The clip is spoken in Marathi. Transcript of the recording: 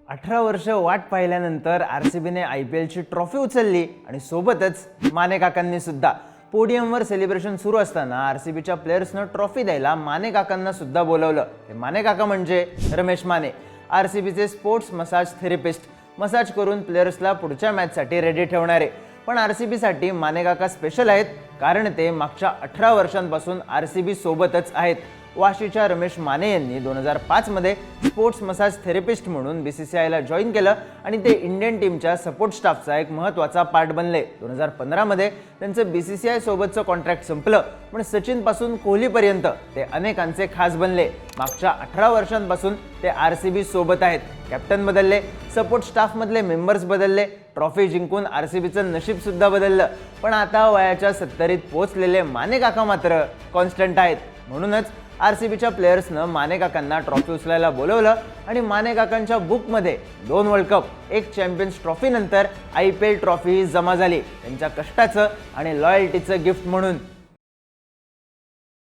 18 वर्ष वाट पाहिल्यानंतर आरसीबीने IPLची ट्रॉफी उचलली आणि सोबतच माने काकांनी सुद्धा पोडियमवर सेलिब्रेशन सुरू असताना आरसीबीच्या प्लेयर्सनं ट्रॉफी द्यायला माने काकांना सुद्धा बोलवलं. हे माने काका म्हणजे रमेश माने, आरसीबीचे स्पोर्ट्स मसाज थेरपिस्ट. मसाज करून प्लेयर्सला पुढच्या मॅचसाठी रेडी ठेवणारे. पण आरसीबीसाठी माने काका स्पेशल आहेत, कारण ते मागच्या 18 वर्षांपासून आरसीबी सोबतच आहेत. वाशीच्या रमेश माने यांनी 2005 मध्ये स्पोर्ट्स मसाज थेरपिस्ट म्हणून BCCIला जॉईन केलं आणि ते इंडियन टीमच्या सपोर्ट स्टाफचा एक महत्त्वाचा पार्ट बनले. 2015 मध्ये त्यांचं BCCI सोबतचं कॉन्ट्रॅक्ट संपलं, पण सचिन पासून कोहलीपर्यंत ते अनेकांचे खास बनले. मागच्या 18 वर्षांपासून ते आरसीबी सोबत आहेत. कॅप्टन बदलले, सपोर्ट स्टाफमधले मेंबर्स बदलले, ट्रॉफी जिंकून आरसीबीचं नशीब सुद्धा बदललं, पण आता वयाच्या 70ीत पोहोचलेले माने काका मात्र कॉन्स्टंट आहेत. म्हणूनच आरसीबीच्या प्लेयर्सनं माने काकांना ट्रॉफी उचलायला बोलवलं आणि माने काकांच्या बुकमध्ये 2 वर्ल्ड कप, 1 चॅम्पियन्स ट्रॉफी नंतर IPL ट्रॉफी जमा झाली, त्यांच्या कष्टाचं आणि लॉयल्टीचं गिफ्ट म्हणून.